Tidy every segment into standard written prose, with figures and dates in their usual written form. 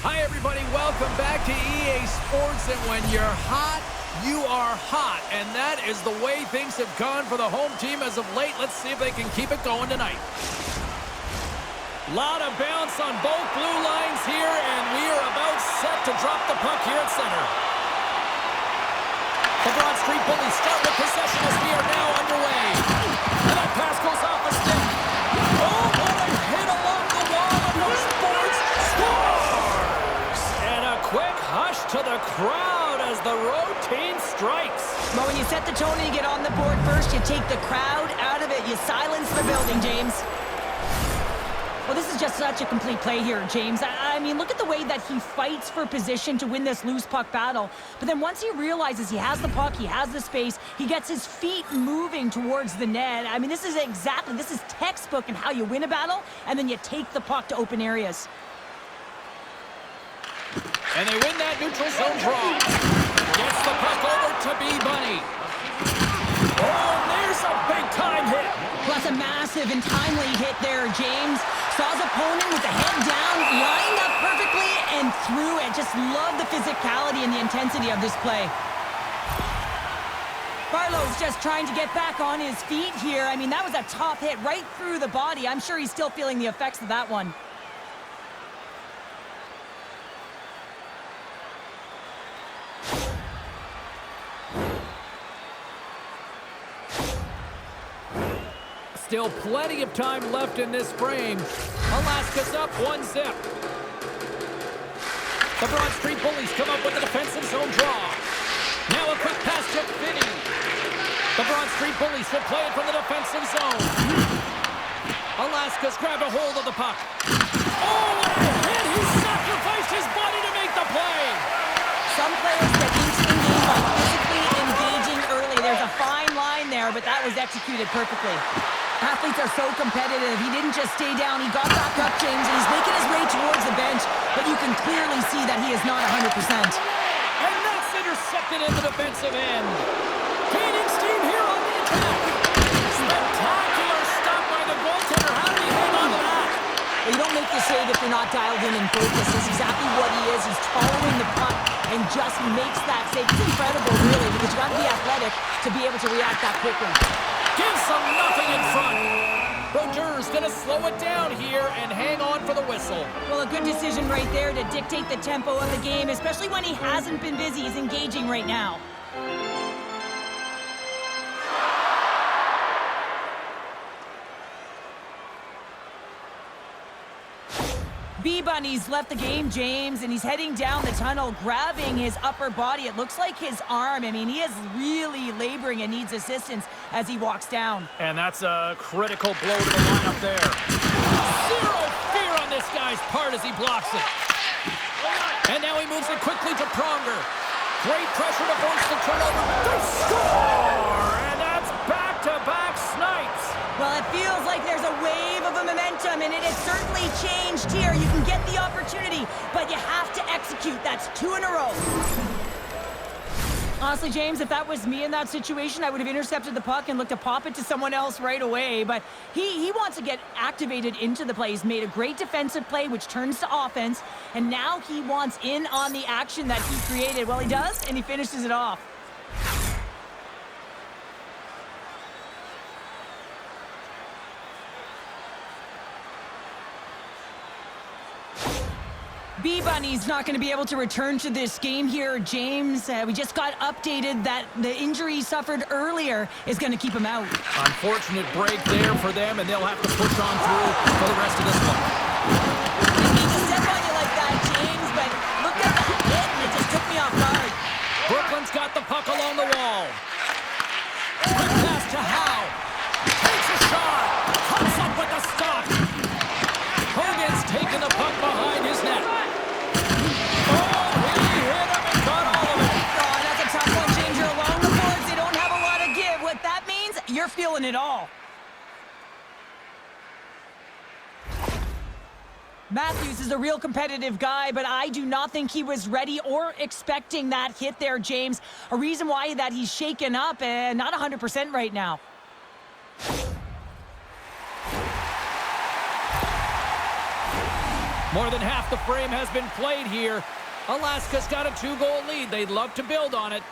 Hi, everybody. Welcome back to EA Sports. And when you're hot, you are hot. And that is the way things have gone for the home team as of late. Let's see if they can keep it going tonight. Lot of bounce on both blue lines here, and we are about set to drop the puck here at center. The Broad Street Bullies start with possession as we are now underway. And that pass goes off a stick. Oh, what a hit along the wall, and no Sports scores! And a quick hush to the crowd as the road team strikes. Well, when you set the tone and you get on the board first, you take the crowd out of it. You silence the building, James. Well, this is just such a complete play here, James. I mean, look at the way that he fights for position to win this loose puck battle. But then once he realizes he has the puck, he has the space, he gets his feet moving towards the net. I mean, this is textbook in how you win a battle, and then you take the puck to open areas. And they win that neutral zone draw. Gets the puck over to B-Bunny. Oh, there's a big-time hit. Plus a massive and timely hit there, James. Saw his opponent with the head down, lined up perfectly, and threw it. Just love the physicality and the intensity of this play. Barlow's just trying to get back on his feet here. I mean, that was a top hit right through the body. I'm sure he's still feeling the effects of that one. Still plenty of time left in this frame. Alaska's up 1-0. The Broad Street Bullies come up with a defensive zone draw. Now a quick pass to Finney. The Broad Street Bullies will play it from the defensive zone. Alaska's grabbed a hold of the puck. Oh, what a hit! He sacrificed his body to make the play. Some players get into the game by physically engaging early. There's a fine line there, but that was executed perfectly. Athletes are so competitive. He didn't just stay down. He got back up, James, and he's making his way towards the bench, but you can clearly see that he is not 100%. And that's intercepted in the defensive end. Gaining steam here on the attack. Spectacular stop by the goaltender. How did he hang on to that? Well, you don't make the save if you're not dialed in and focused. That's exactly what he is. He's following the puck and just makes that save. It's incredible, really, because you got to be athletic to be able to react that quickly. Gives them nothing in front. Brodeurs going to slow it down here and hang on for the whistle. Well, a good decision right there to dictate the tempo of the game, especially when he hasn't been busy. He's engaging right now. B-Bunny's left the game, James, and he's heading down the tunnel, grabbing his upper body. It looks like his arm. I mean, he is really laboring and needs assistance as he walks down. And that's a critical blow to the lineup there. Zero fear on this guy's part as he blocks it. And now he moves it quickly to Pronger. Great pressure to force the turnover. They score! And that's back-to-back snipes. Well, it feels like there's a wave of a momentum, and it has certainly changed here. You can get the opportunity, but you have to execute. That's 2 in a row. Honestly, James, if that was me in that situation, I would have intercepted the puck and looked to pop it to someone else right away. But he wants to get activated into the play. He's made a great defensive play, which turns to offense, and now he wants in on the action that he created. Well, he does, and he finishes it off. B-Bunny's not going to be able to return to this game here, James. We just got updated that the injury he suffered earlier is going to keep him out. Unfortunate break there for them, and they'll have to push on through for the rest of this one. Didn't mean to step on you like that, James, but look at that hit, and it just took me off guard. Brooklyn's got the puck along the wall. Quick pass to Howe. Takes a shot. Comes up with the stop. Hogan's taking the puck behind his net. You're feeling it all. Matthews is a real competitive guy, but I do not think he was ready or expecting that hit there, James. A reason why that he's shaken up and not 100% right now. More than half the frame has been played here. Alaska's got a 2-goal lead. They'd love to build on it.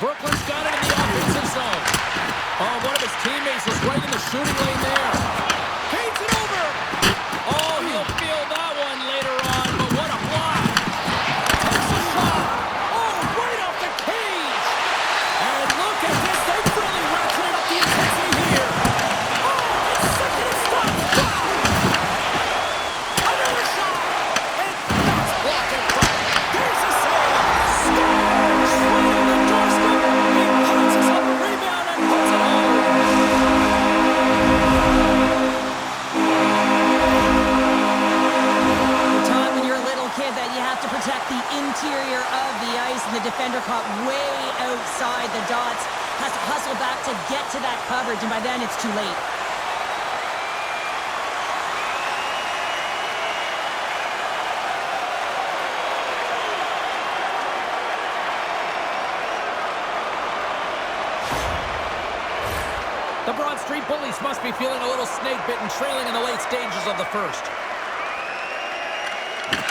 Brooklyn's got it in the offensive zone. Oh, one of his teammates is right in the shooting lane there. Paints it over. Oh, he'll feel that one later on, but what a block. Takes a shot. Oh, right off the cage. And look at this. They've really ratcheted up the intensity here. Oh, it's second and stopped. Another shot. And that's blocked in front. There's a save. Scores. Right on the doorstep. He punches up a rebound and puts it home. That you have to protect the interior of the ice, and the defender caught way outside the dots, has to hustle back to get to that coverage, and by then it's too late. The Broad Street Bullies must be feeling a little snake-bitten, trailing in the late stages of the first.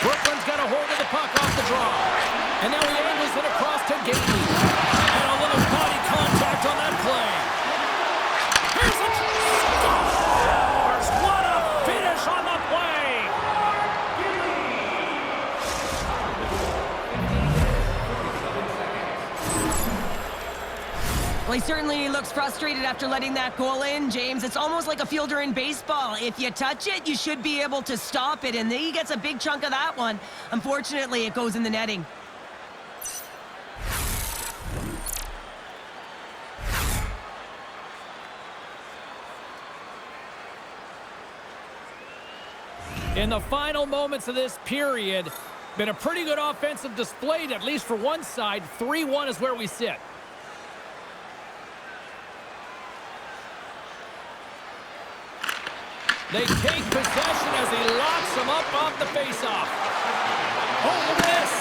Brooklyn's got a hold of the puck off the draw. And now he angles it across to Gainey. And a little body contact on that play. Here's it. Scores! What a finish on the play! Well, he certainly looks frustrated after letting that goal in, James. It's almost like a fielder in baseball. If you touch it, you should be able to stop it, and he gets a big chunk of that one. Unfortunately, it goes in the netting. In the final moments of this period, been a pretty good offensive display, at least for one side. 3-1 is where we sit. They take possession as he locks them up off the faceoff. Oh, look at this.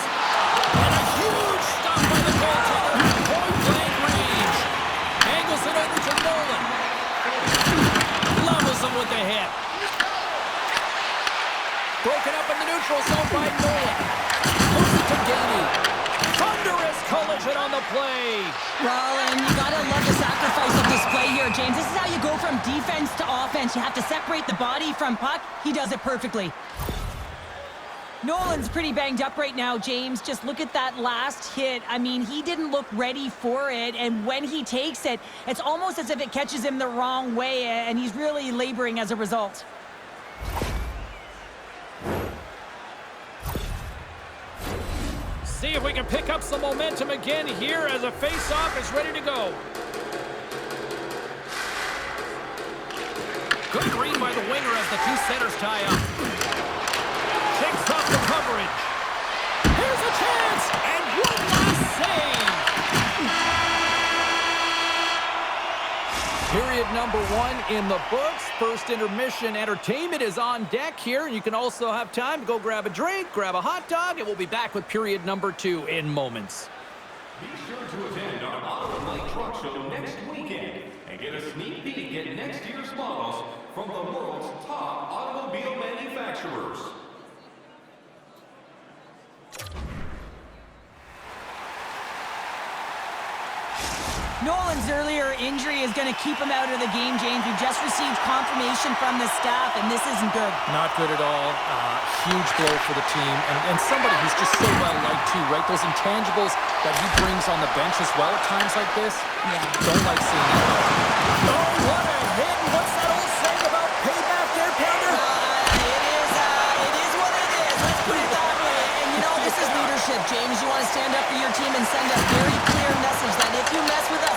And a huge stop by the goaltender at point-blank range. Angles it over to Nolan. Levels him with the hit. Broken up in the neutral zone by Nolan. Moves it to Gainey. Thunderous collision on the play. Rollin, you gotta love the sacrifice of this play here, James. This is how you go from defense to offense. You have to separate the body from puck. He does it perfectly. Nolan's pretty banged up right now, James. Just look at that last hit. I mean, he didn't look ready for it, and when he takes it, it's almost as if it catches him the wrong way, and he's really laboring as a result. See if we can pick up some momentum again here as a face-off is ready to go. Good read by the winger as the two centers tie up. Takes off the coverage. Here's a chance, and one last save. Period number 1 in the books. First intermission entertainment is on deck here. You can also have time to go grab a drink, grab a hot dog, and we'll be back with period number 2 in moments. Be sure to attend our Auto Truck Show next weekend and get a sneak peek at next year's models from the world's top automobile manufacturers. Nolan's earlier injury is going to keep him out of the game, James. We've just received confirmation from the staff, and this isn't good. Not good at all. Huge blow for the team, and somebody who's just so well-liked too, right? Those intangibles that he brings on the bench as well at times like this. Yeah. Don't like seeing that. Oh, what a hit! What's that old saying about payback there, Pounder? It is what it is. Let's put it that way. And you know, this is leadership, James. You want to stand up for your team and send a very clear message that if you mess with us,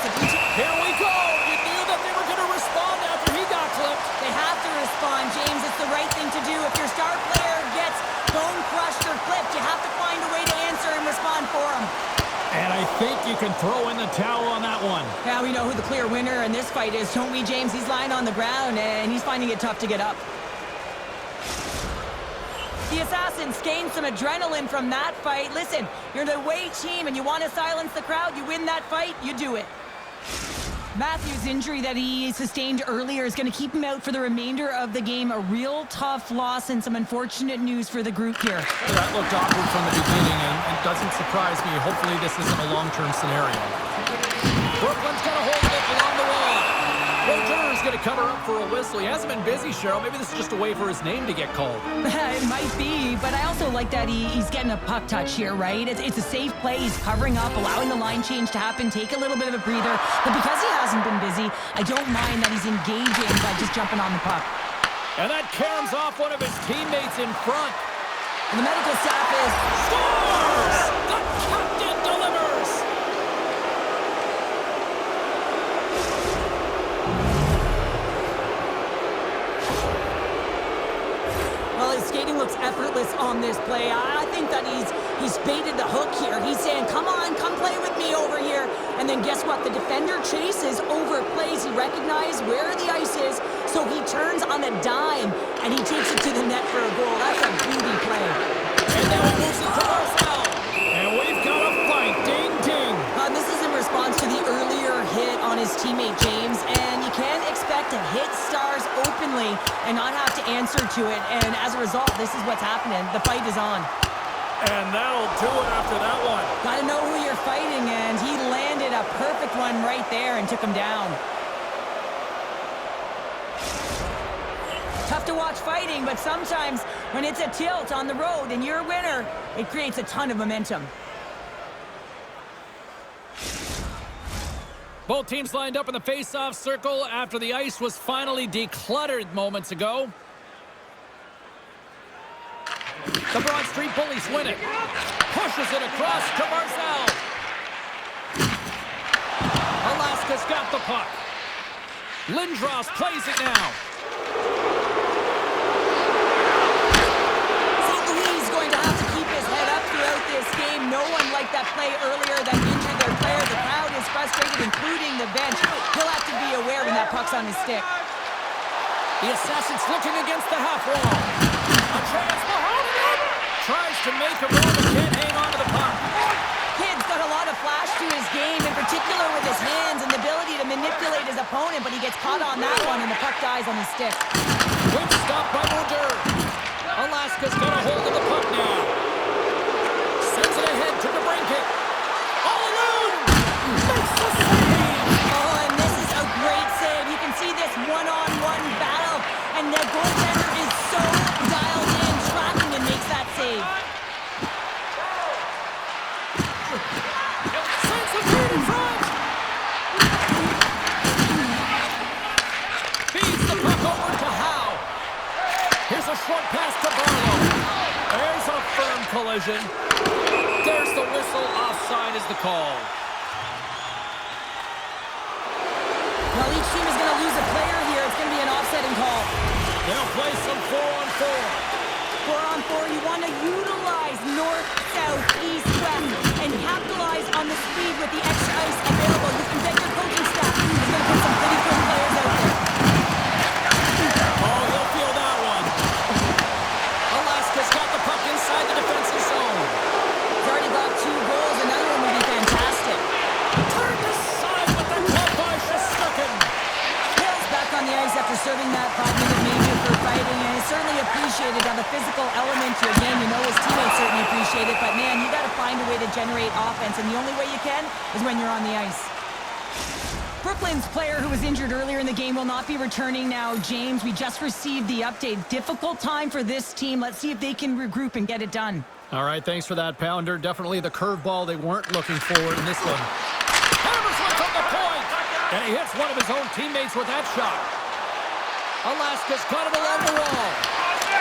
Here we go! You knew that they were going to respond after he got clipped. they have to respond, James. It's the right thing to do. If your star player gets bone crushed or clipped, you have to find a way to answer and respond for him. And I think you can throw in the towel on that one. Now we know who the clear winner in this fight is, don't we, James? He's lying on the ground, and he's finding it tough to get up. The Assassins gained some adrenaline from that fight. Listen, you're the away team, and you want to silence the crowd. You win that fight, you do it. Matthews' injury that he sustained earlier is going to keep him out for the remainder of the game. A real tough loss and some unfortunate news for the group here. That looked awkward from the beginning, and doesn't surprise me. Hopefully this isn't a long-term scenario. Brooklyn's got a hold of it along the wall. Roger's going to cover up for a whistle. He hasn't been busy, Cheryl. Maybe this is just a way for his name to get called. It might be, but I also like that he's getting a puck touch here, right? It's a safe play. He's covering up, allowing the line change to happen, take a little bit of a breather. But because he hasn't been busy, I don't mind that he's engaging by just jumping on the puck. And that caroms off one of his teammates in front. And the medical staff is... Scores! The captain delivers! Well, his skating looks effortless on this play. I think that he's baited the hook here. He's saying, come on, come play with me over here. And then guess what? The defender chases, overplays. He recognizes where the ice is, so he turns on a dime, and he takes it to the net for a goal. That's a beauty play. And now he moves it to Marcel. And we've got a fight. Ding, ding. This is in response to the earlier hit on his teammate James, and you can't expect to hit stars openly and not have to answer to it. And as a result, this is what's happening. The fight is on. And that'll do it after that one. Got to know who you're fighting, and he landed a perfect one right there and took him down. Tough to watch fighting, but sometimes when it's a tilt on the road and you're a winner, it creates a ton of momentum. Both teams lined up in the face-off circle after the ice was finally decluttered moments ago. The Broad Street Bullies win it. Pushes it across to Marcel. Alaska's got the puck. Lindros plays it now. St. Louis is going to have to keep his head up throughout this game. No one liked that play earlier that injured their player. The crowd is frustrated, including the bench. He'll have to be aware when that puck's on his stick. The Assassins looking against the half wall. A chance behind him. Tries to make a run but can't hang on to the puck. Kid's got a lot of flash to his game, in particular with his hands and the ability to manipulate his opponent, but he gets caught on that one and the puck dies on his stick. Quick stop by Roger. Alaska's got a hold of the puck now. Sends it ahead to DeBrincat. All alone. Makes the save. Oh, and this is a great save. You can see this one-on-one battle, and the goaltender is so dialed in, tracking and makes that save. Sends the feed in front. Feeds the puck over to Howe. Here's a short pass to Barlow. There's a firm collision. There's the whistle. Offside is the call. Well, each team is going to lose a player here. It's going to be an offsetting call. They'll play some 4-on-4. 4-on-4, you want to utilize north, south, east, west, and capitalize on the speed with the extra ice available. You can bet your coaching staff is going to put some pretty good players out there. Oh, he'll feel that one. Alaska's got the puck inside the defensive zone. He's already got 2 goals. Another one would be fantastic. Turned aside with the club by Shestukin. Hill's back on the ice after serving that 5-minute major for fighting, and it's certainly appreciated on the physical element to your game. You know his teammates certainly appreciate it, but man, you got to find a way to generate offense, and the only way you can is when you're on the ice. Brooklyn's player who was injured earlier in the game will not be returning now. James, we just received the update. Difficult time for this team. Let's see if they can regroup and get it done. All right, thanks for that, Pounder. Definitely the curveball they weren't looking for in this one. Hammers one from the point, and he hits one of his own teammates with that shot. Alaska's got it along the wall.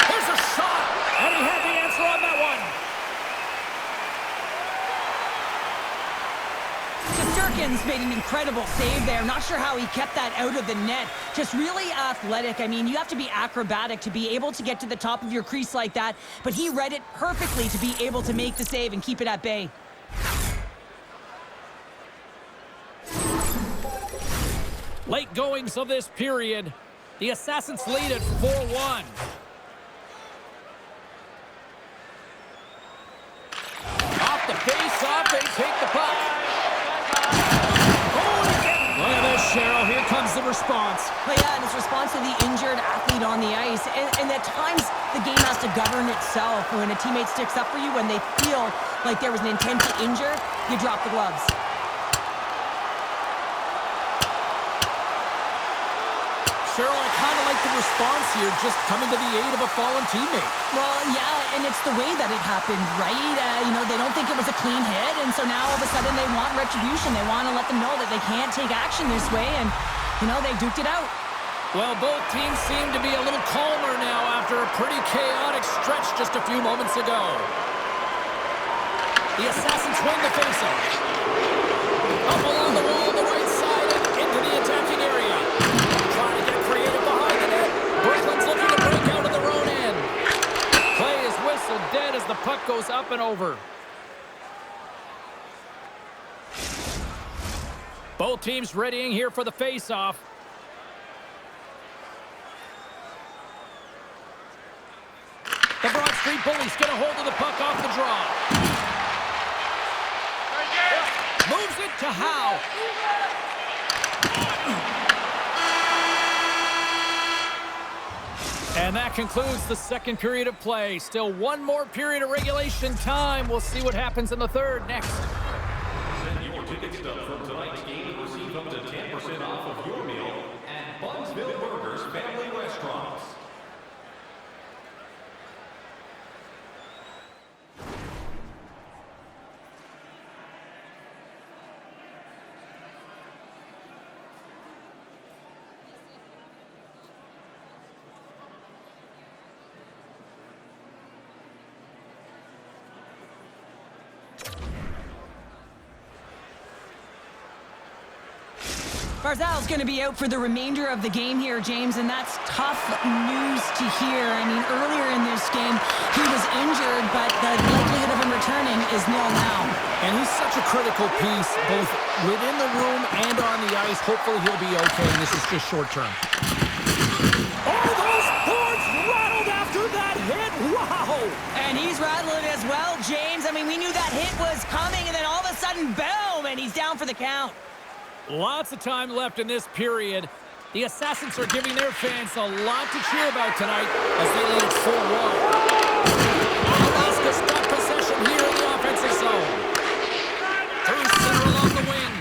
There's a shot, and he had the answer on that one. Shesterkin's made an incredible save there. Not sure how he kept that out of the net. Just really athletic. I mean, you have to be acrobatic to be able to get to the top of your crease like that, but he read it perfectly to be able to make the save and keep it at bay. Late goings of this period. The Assassins lead at 4-1. Off the face-off, they take the puck. Oh, look at this, Sheriff. good response. But yeah, and his response to the injured athlete on the ice. And at times, the game has to govern itself. When a teammate sticks up for you, when they feel like there was an intent to injure, you drop the gloves. Cheryl, I kind of like the response here, just coming to the aid of a fallen teammate. Well, yeah, and it's the way that it happened, right? They don't think it was a clean hit, and so now all of a sudden they want retribution. They want to let them know that they can't take action this way, and, they duked it out. Well, both teams seem to be a little calmer now after a pretty chaotic stretch just a few moments ago. The Assassins win the faceoff. Up along the wall on the right side and into the attacking area. Trying to get creative behind the net. Brooklyn's looking to break out of their own end. Play is whistled dead as the puck goes up and over. Both teams readying here for the faceoff. The Broad Street Bullies get a hold of the puck off the draw. Moves it to Howe. And that concludes the second period of play. Still one more period of regulation time. We'll see what happens in the third next. Send your ticket stub from tonight's game and receive up to 10% off of your meal at Bunsville Burgers Family Restaurants. Barzal's going to be out for the remainder of the game here, James, and that's tough news to hear. Earlier in this game, he was injured, but the likelihood of him returning is nil now. And he's such a critical piece, both within the room and on the ice. Hopefully he'll be okay, and this is just short term. Oh, those boards rattled after that hit. Wow! And he's rattling as well, James. We knew that hit was coming, and then all of a sudden, boom, and he's down for the count. Lots of time left in this period. The Assassins are giving their fans a lot to cheer about tonight as they lead 4-1. Alaska's got possession here in the offensive zone. Through center along the wing.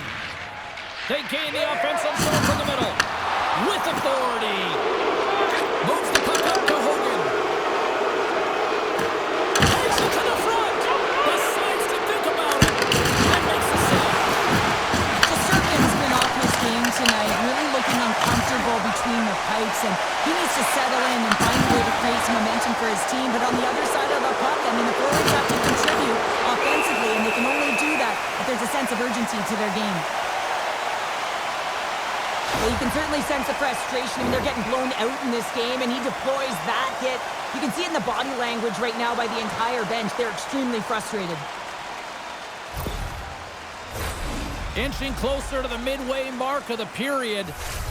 They gain the offensive zone from the middle. With authority. Moves the puck up to Hogan. Takes it to the front. Decides to think about it. And makes the save. Tonight, really looking uncomfortable between the pipes, and he needs to settle in and find a way to create some momentum for his team. But on the other side of the puck, the forwards have to contribute offensively, and they can only do that if there's a sense of urgency to their game. Well, you can certainly sense the frustration. They're getting blown out in this game, and he deploys that hit. You can see it in the body language right now by the entire bench. They're extremely frustrated. Inching closer to the midway mark of the period.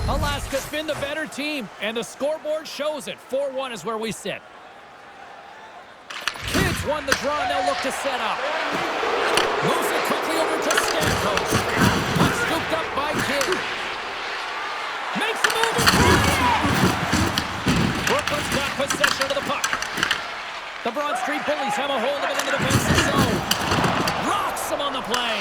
Alaska's been the better team, and the scoreboard shows it. 4-1 is where we sit. Kids won the draw, and they'll look to set up. Moves it quickly over to Stamkos. Puck scooped up by Kid. Makes the move and Brooklyn's got possession of the puck. The Broad Street Bullies have a hold of it in the defensive zone. Rocks him on the play.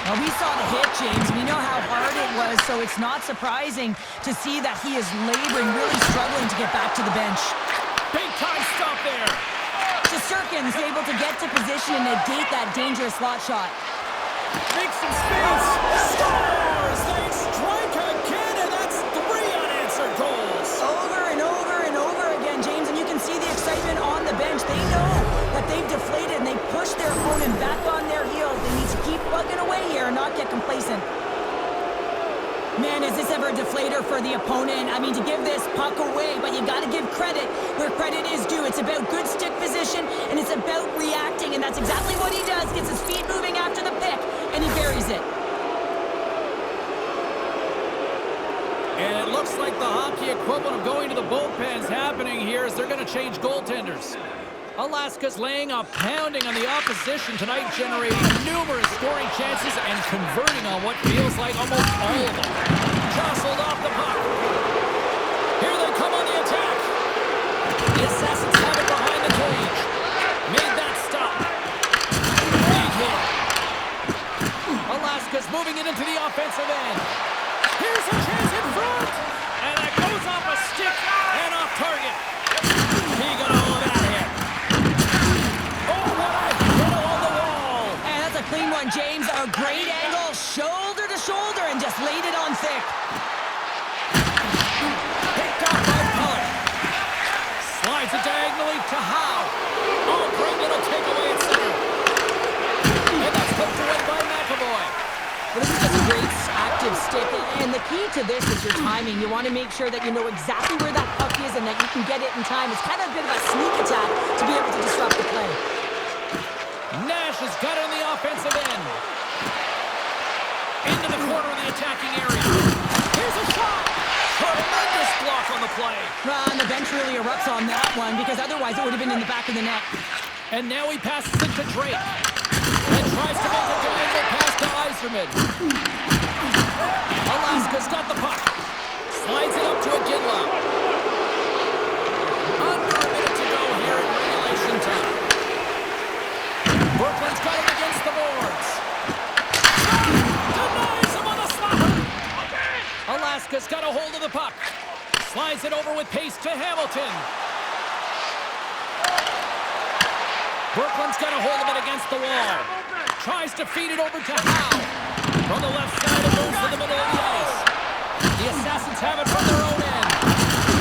Well, we saw the hit, James. We know how hard it was, so it's not surprising to see that he is laboring, really struggling to get back to the bench. Big time stop there. Shesterkin's able to get to position and negate that dangerous slot shot. Makes some space. Scores! They strike again, and that's 3 unanswered goals. Over and over and over again, James, and you can see the excitement on the bench. They know that they've deflated, and they push their opponent back on their heels. They need to keep plugging away here and not get complacent. Man, is this ever a deflator for the opponent? To give this puck away, but you got to give credit where credit is due. It's about good stick position, and it's about reacting, and that's exactly what he does. Gets his feet moving after the pick, and he buries it. And it looks like the hockey equivalent of going to the bullpen's happening here as they're going to change goaltenders. Alaska's laying a pounding on the opposition tonight, generating numerous scoring chances and converting on what feels like almost all of them. Jostled off the puck. offensive end. Here's a chance in front. And that goes off a stick and off target. He got all of that hit. Oh, what a hit along the wall. And that's a clean one, James. A great angle, shoulder to shoulder, and just laid it on thick. Picked up by Pellet. Slides it diagonally to Howe. Oh, Brendan will take away at center. And that's poked away by McAvoy. Well, this is just a great active stick, and the key to this is your timing. You want to make sure that you know exactly where that puck is and that you can get it in time. It's kind of a bit of a sneak attack to be able to disrupt the play. Nash has got it on the offensive end. Into the corner of the attacking area. Here's a shot. Tremendous block on the play. And the bench really erupts on that one because otherwise it would have been in the back of the net. And now he passes it to Drake. And tries to make a diagonal pass to Yzerman. Alaska's got the puck. Slides it up to Iginla. Under a minute to go here in regulation time. Brooklyn's got him against the boards. Denies him on the slapper. Alaska's got a hold of the puck. Slides it over with pace to Hamilton. Brooklyn's got a hold of it against the wall. Tries to feed it over to Howe. From the left side, it moves to the middle of the ice. The Assassins have it from their own end.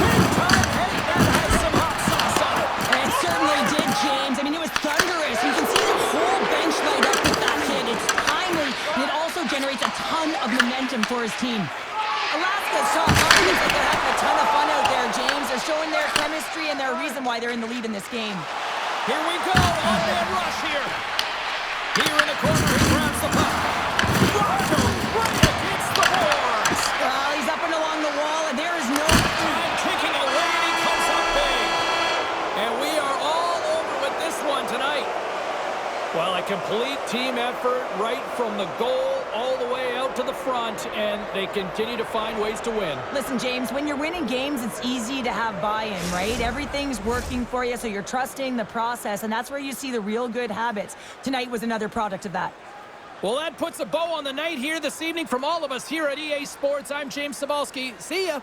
Big time hit that has some hot sauce on it. And it certainly did, James. I mean, it was thunderous. You can see the whole bench light up with that hit. It's timely, and it also generates a ton of momentum for his team. Alaska's top line looks like they're having a ton of fun out there, James. They're showing their chemistry and their reason why they're in the lead in this game. Here we go, one-man rush here. Here in the corner, he grabs the puck. Roger, right against the boards. Well, he's up and along the wall, and there is no... And kicking away, and he comes up big. And we are all over with this one tonight. Well, a complete team effort right from the goal all the way out to the front, and they continue to find ways to win. Listen, James, when you're winning games, it's easy to have buy-in, right? Everything's working for you, so you're trusting the process, and that's where you see the real good habits. Tonight was another product of that. Well, that puts a bow on the night here this evening from all of us here at EA Sports. I'm James Cybulski. See ya.